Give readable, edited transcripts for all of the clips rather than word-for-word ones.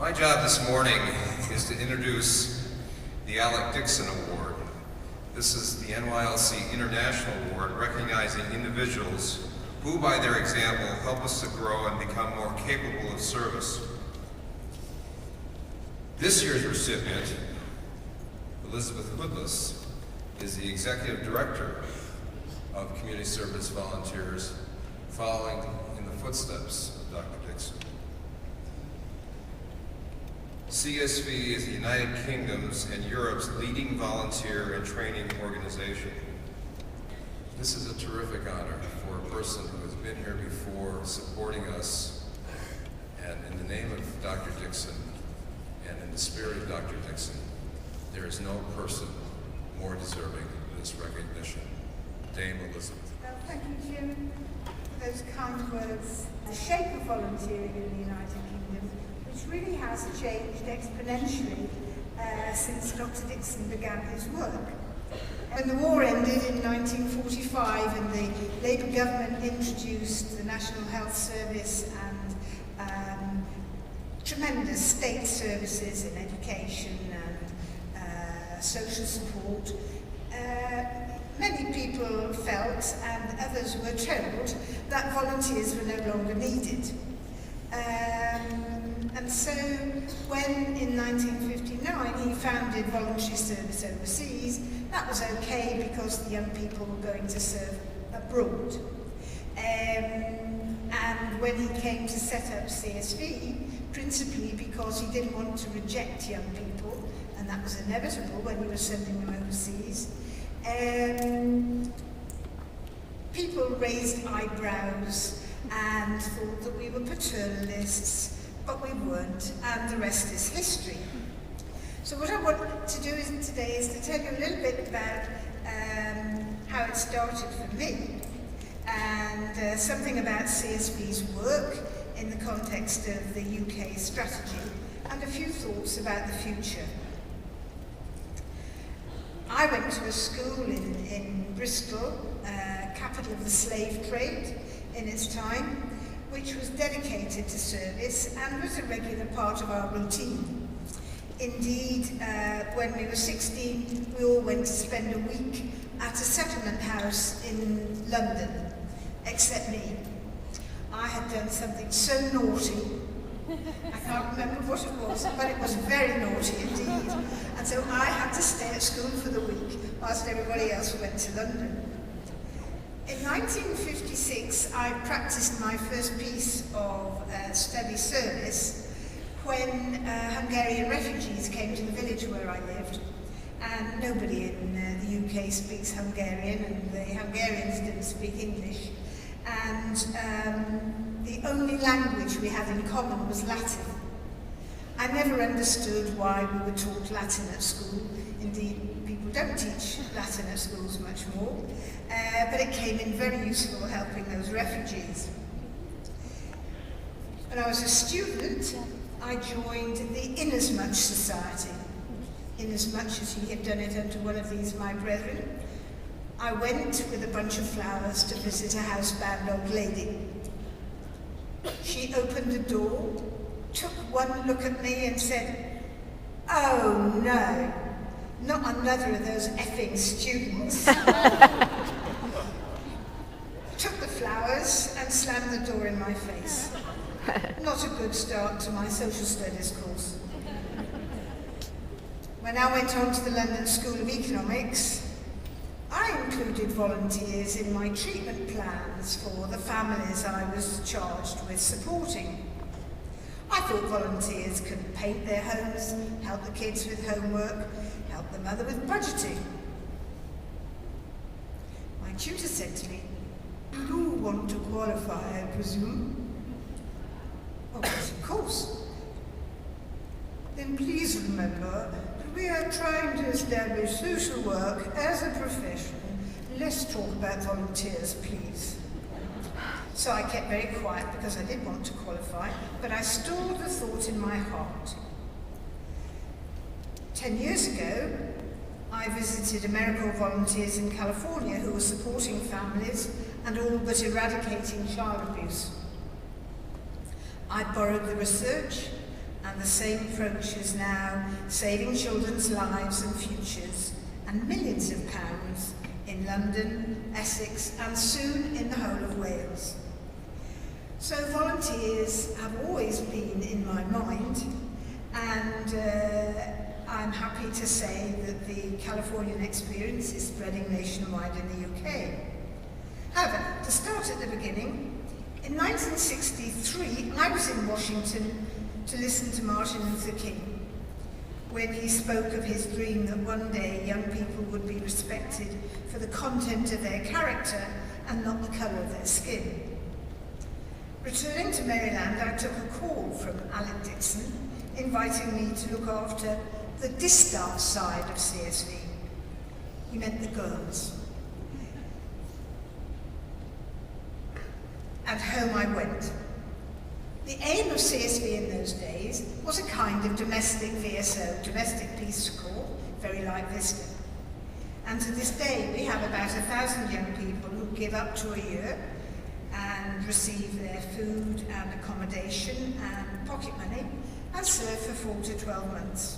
My job this morning is to introduce the Alec Dickson Award. This is the NSLC International Award recognizing individuals who, by their example, help us to grow and become more capable of service. This year's recipient, Elisabeth Hoodless, is the Executive Director of Community Service Volunteers, following in the footsteps of Dr. Dickson. CSV is the United Kingdom's and Europe's leading volunteer and training organization. This is a terrific honor for a person who has been here before, supporting us, and in the name of Dr. Dickson, and in the spirit of Dr. Dickson, there is no person more deserving of this recognition. Dame Elisabeth. Well, thank you, Jim, for those kind words. The shape of volunteering in the United Kingdom, which really has changed exponentially since Dr. Dickson began his work. When the war ended in 1945 and the Labour government introduced the National Health Service and tremendous state services in education and social support, many people felt, and others were told, that volunteers were no longer needed. And so when in 1959 he founded voluntary service overseas, that was okay because the young people were going to serve abroad. And when he came to set up CSV, principally because he didn't want to reject young people, and that was inevitable when he was sending them overseas, people raised eyebrows and thought that we were paternalists, but we weren't, and the rest is history. So what I want to do today is to tell you a little bit about how it started for me, and something about CSV's work in the context of the UK strategy, and a few thoughts about the future. I went to a school in Bristol, capital of the slave trade in its time, which was dedicated to service and was a regular part of our routine. Indeed, when we were 16, we all went to spend a week at a settlement house in London, except me. I had done something so naughty, I can't remember what it was, but it was very naughty indeed. And so I had to stay at school for the week, whilst everybody else went to London. In 1956, I practiced my first piece of study service when Hungarian refugees came to the village where I lived, and nobody in the UK speaks Hungarian, and the Hungarians didn't speak English, and the only language we had in common was Latin. I never understood why we were taught Latin at school. Indeed, people don't teach Latin at schools much more, but it came in very useful helping those refugees. When I was a student, I joined the Inasmuch Society. Inasmuch as he had done it unto one of these my brethren, I went with a bunch of flowers to visit a housebound old lady. She opened the door, took one look at me and said, "Oh no, not another of those effing students." Took the flowers and slammed the door in my face. Not a good start to my social studies course. When I went on to the London School of Economics, I included volunteers in my treatment plans for the families I was charged with supporting. I thought volunteers could paint their homes, help the kids with homework, help the mother with budgeting. My tutor said to me, "You do want to qualify, I presume?" "Oh, yes, of course." "Then please remember that we are trying to establish social work as a profession. Let's talk about volunteers, please." So I kept very quiet because I did want to qualify, but I stored the thought in my heart. 10 years ago, I visited AmeriCorps volunteers in California who were supporting families and all but eradicating child abuse. I borrowed the research, and the same approach is now saving children's lives and futures and millions of pounds in London, Essex, and soon in the whole of Wales. So volunteers have always been in my mind, and I'm happy to say that the Californian experience is spreading nationwide in the UK. However, to start at the beginning, in 1963, I was in Washington to listen to Martin Luther King when he spoke of his dream that one day young people would be respected for the content of their character and not the colour of their skin. Returning to Maryland, I took a call from Alec Dickson inviting me to look after the distaff side of CSV. He meant the girls. And home I went. The aim of CSV in those days was a kind of domestic VSO, domestic peace corps, very like Vista. And to this day, we have about 1,000 young people who give up to a year and receive their food and accommodation and pocket money and serve for 4 to 12 months.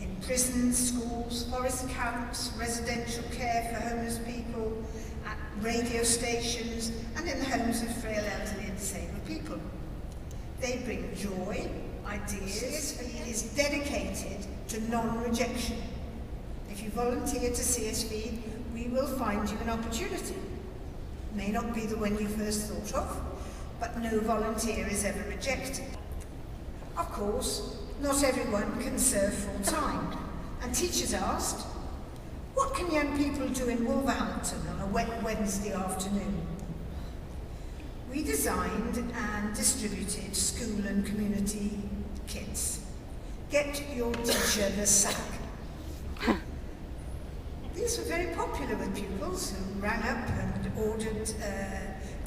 In prisons, schools, forest camps, residential care for homeless people, at radio stations, and in the homes of frail, elderly, and disabled people. They bring joy, ideas. CSV is dedicated to non-rejection. If you volunteer to CSV, we will find you an opportunity. May not be the one you first thought of, but no volunteer is ever rejected. Of course, not everyone can serve full-time, and teachers asked, what can young people do in Wolverhampton on a wet Wednesday afternoon? We designed and distributed school and community kits. Get your teacher the sack. These were very popular with pupils who rang up and ordered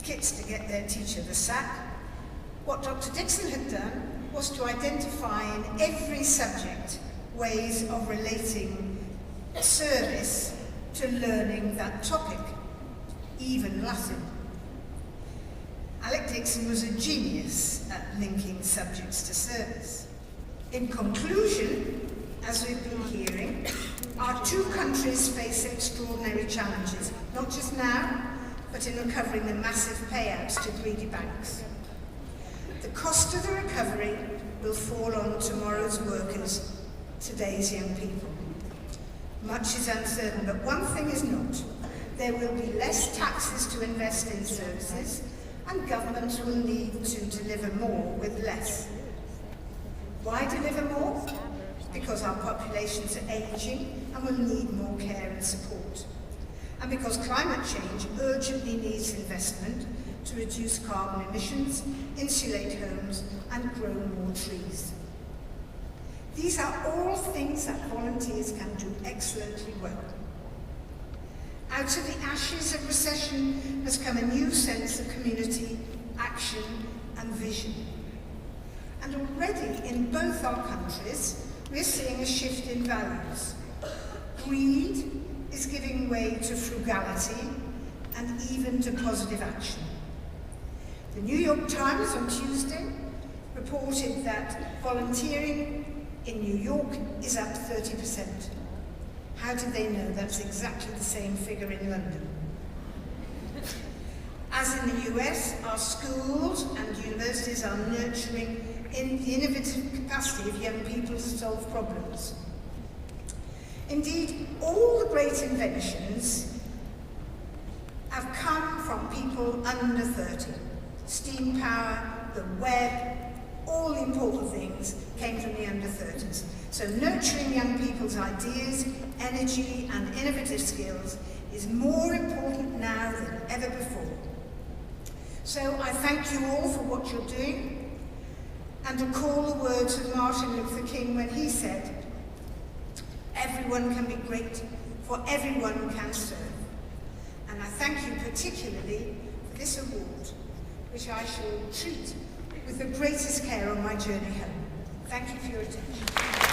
kits to get their teacher the sack. What Dr. Dickson had done was to identify in every subject ways of relating service to learning that topic, even Latin. Alec Dickson was a genius at linking subjects to service. In conclusion, as we've been hearing, our two countries face extraordinary challenges, not just now, but in recovering the massive payouts to greedy banks. The cost of the recovery will fall on tomorrow's workers, today's young people. Much is uncertain, but one thing is not. There will be less taxes to invest in services, and governments will need to deliver more with less. Why deliver more? Because our populations are ageing and will need more care and support. And because climate change urgently needs investment to reduce carbon emissions, insulate homes, and grow more trees. These are all things that volunteers can do excellently well. Out of the ashes of recession has come a new sense of community, action, and vision. And already in both our countries, we're seeing a shift in values. Greed is giving way to frugality and even to positive action. The New York Times on Tuesday reported that volunteering in New York is up 30%. How did they know that's exactly the same figure in London? As in the US, our schools and universities are nurturing in the innovative capacity of young people to solve problems. Indeed, all the great inventions have come from people under 30. Steam power, the web, all the important things came from the under 30s. So nurturing young people's ideas, energy, and innovative skills is more important now than ever before. So I thank you all for what you're doing, and recall the words of Martin Luther King when he said, "Everyone can be great, for everyone can serve." And I thank you particularly for this award, which I shall treat with the greatest care on my journey home. Thank you for your attention.